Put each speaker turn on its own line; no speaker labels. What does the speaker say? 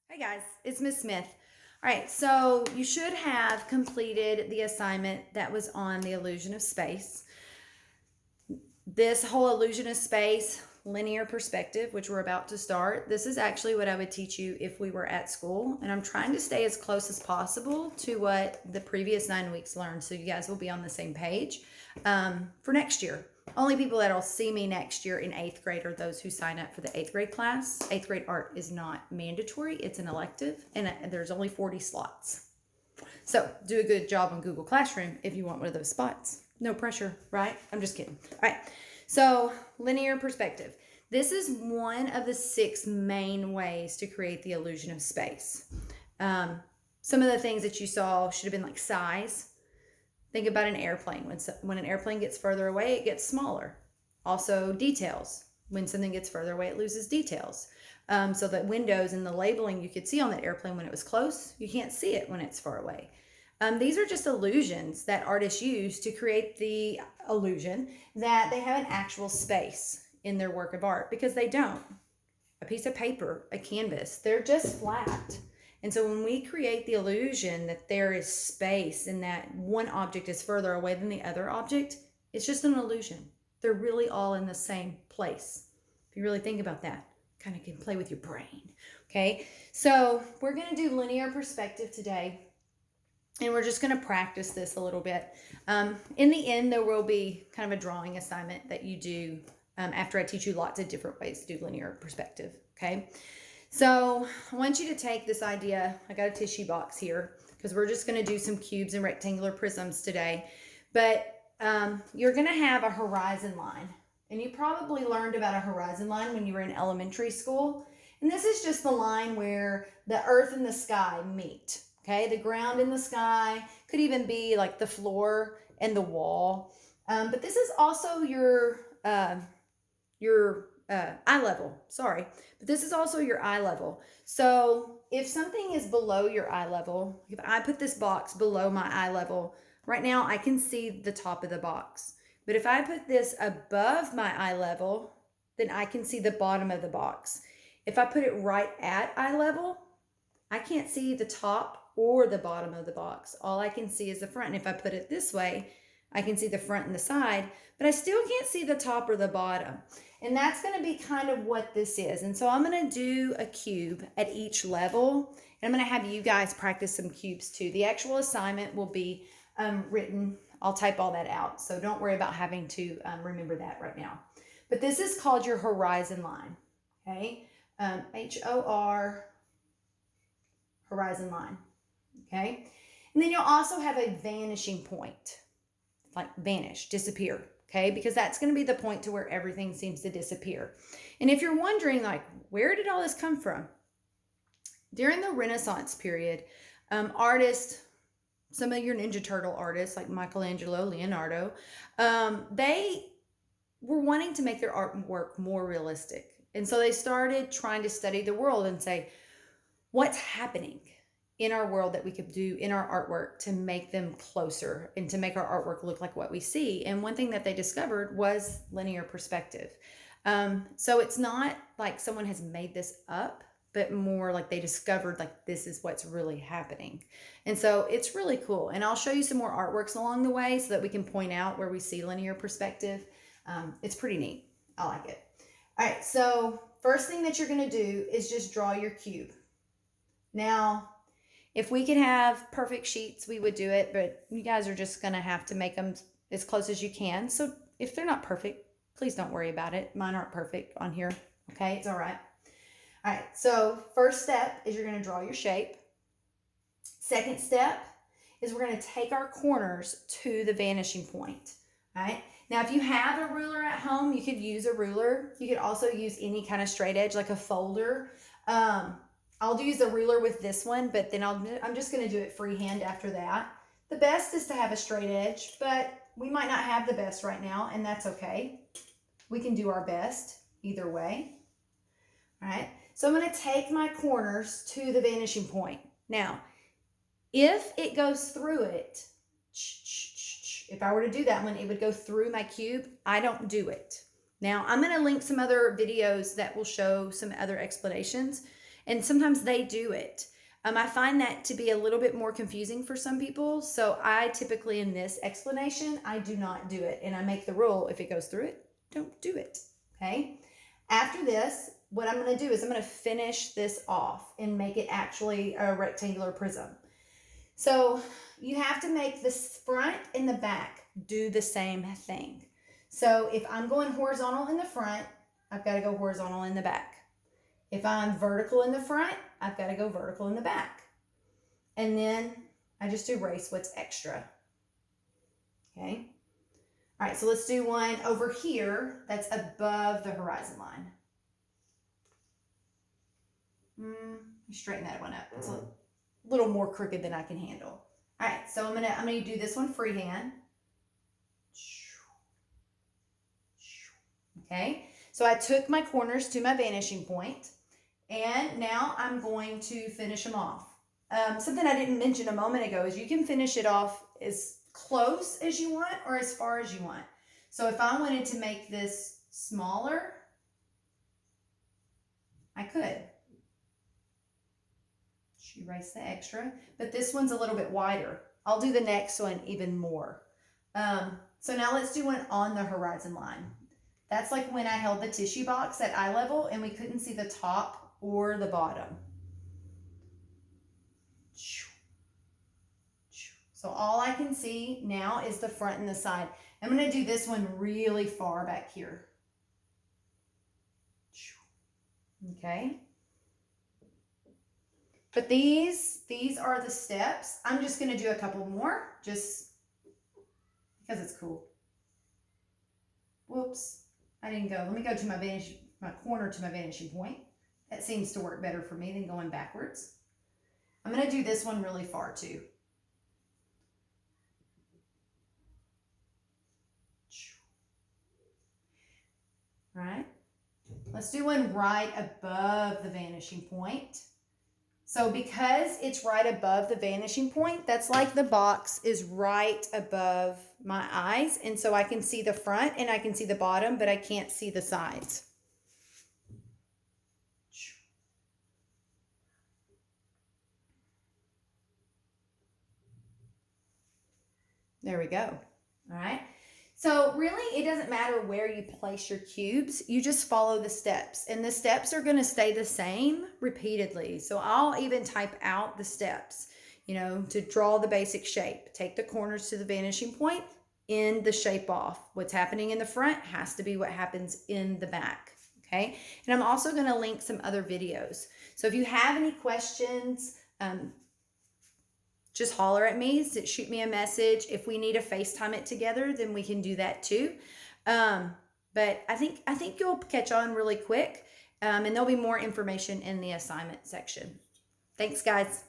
Hey guys, it's Miss Smith. All right, so you should have completed the assignment that was on the illusion of space. This whole illusion of space, linear perspective, which we're about to start, this is actually what I would teach you if we were at school. And I'm trying to stay as close as possible to what the previous 9 weeks learned, so you guys will be on the same page for next year. Only people that'll see me next year in 8th grade are those who sign up for the 8th grade class. 8th grade art is not mandatory, it's an elective, and there's only 40 slots. So do a good job on Google Classroom if you want one of those spots. No pressure, right? I'm just kidding. All right, so linear perspective. This is one of the 6 main ways to create the illusion of space. Some of the things that you saw should have been like size. Think about an airplane. When an airplane gets further away, it gets smaller. Also, details. When something gets further away, it loses details. So that windows and the labeling you could see on that airplane when it was close, you can't see it when it's far away. These are just illusions that artists use to create the illusion that they have an actual space in their work of art, because they don't. A piece of paper, a canvas, they're just flat. And so when we create the illusion that there is space and that one object is further away than the other object, it's just an illusion. They're really all in the same place. If you really think about that, kind of can play with your brain. Okay, so we're going to do linear perspective today. And we're just going to practice this a little bit. In the end, there will be kind of a drawing assignment that you do after I teach you lots of different ways to do linear perspective. Okay, so I want you to take this idea. I got a tissue box here because we're just going to do some cubes and rectangular prisms today. But you're going to have a horizon line. And you probably learned about a horizon line when you were in elementary school. And this is just the line where the earth and the sky meet. Okay, the ground and the sky, could even be like the floor and the wall. But this is also your eye level. Sorry, but this is also your eye level. So if something is below your eye level, if I put this box below my eye level, right now I can see the top of the box. But if I put this above my eye level, then I can see the bottom of the box. If I put it right at eye level, I can't see the top or the bottom of the box. All I can see is the front. And if I put it this way, I can see the front and the side, but I still can't see the top or the bottom. And that's going to be kind of what this is. And so I'm going to do a cube at each level. And I'm going to have you guys practice some cubes too. The actual assignment will be written. I'll type all that out. So don't worry about having to remember that right now. But this is called your horizon line. Okay. H-O-R, horizon line. Okay. And then you'll also have a vanishing point, like vanish, disappear. Okay. Because that's going to be the point to where everything seems to disappear. And if you're wondering, like, where did all this come from? During the Renaissance period, artists, some of your Ninja Turtle artists like Michelangelo, Leonardo, they were wanting to make their artwork more realistic. And so they started trying to study the world and say, what's happening in our world that we could do in our artwork to make them closer and to make our artwork look like what we see. And one thing that they discovered was linear perspective. So it's not like someone has made this up, but more like they discovered like this is what's really happening. And so it's really cool. And I'll show you some more artworks along the way so that we can point out where we see linear perspective. It's pretty neat. I like it. All right, so first thing that you're going to do is just draw your cube. Now, if we could have perfect sheets, we would do it, but you guys are just going to have to make them as close as you can. So if they're not perfect, please don't worry about it. Mine aren't perfect on here. Okay, it's all right. All right, so first step is you're going to draw your shape. Second step is we're going to take our corners to the vanishing point. All right. Now, if you have a ruler at home, you could use a ruler. You could also use any kind of straight edge, like a folder. I'll use a ruler with this one, but then I'm just going to do it freehand after that. The best is to have a straight edge, but we might not have the best right now, and that's okay. We can do our best either way. All right. So I'm going to take my corners to the vanishing point. Now, if it goes through it, if I were to do that one, it would go through my cube. I don't do it. Now, I'm going to link some other videos that will show some other explanations. And sometimes they do it. I find that to be a little bit more confusing for some people. So I typically, in this explanation, I do not do it. And I make the rule, if it goes through it, don't do it. Okay. After this, what I'm going to do is I'm going to finish this off and make it actually a rectangular prism. So you have to make the front and the back do the same thing. So if I'm going horizontal in the front, I've got to go horizontal in the back. If I'm vertical in the front, I've got to go vertical in the back. And then I just erase what's extra. Okay. All right, so let's do one over here that's above the horizon line. Straighten that one up. It's a little more crooked than I can handle. All right, so I'm gonna do this one freehand. Okay, so I took my corners to my vanishing point, and now I'm going to finish them off. Something I didn't mention a moment ago is you can finish it off as close as you want or as far as you want. So if I wanted to make this smaller, I could. Erase the extra, but this one's a little bit wider. I'll do the next one even more. So now let's do one on the horizon line. That's like when I held the tissue box at eye level and we couldn't see the top or the bottom. So all I can see now is the front and the side. I'm going to do this one really far back here. Okay. But these are the steps. I'm just going to do a couple more just because it's cool. Whoops, I didn't go. Let me go to my corner to my vanishing point. That seems to work better for me than going backwards. I'm going to do this one really far too. All right. Let's do one right above the vanishing point. So because it's right above the vanishing point, that's like the box is right above my eyes. And so I can see the front and I can see the bottom, but I can't see the sides. There we go. All right. So really, it doesn't matter where you place your cubes. You just follow the steps. And the steps are going to stay the same repeatedly. So I'll even type out the steps, to draw the basic shape. Take the corners to the vanishing point, end the shape off. What's happening in the front has to be what happens in the back. Okay. And I'm also going to link some other videos. So if you have any questions, just holler at me, shoot me a message. If we need to FaceTime it together, then we can do that too. But I think you'll catch on really quick, and there'll be more information in the assignment section. Thanks, guys.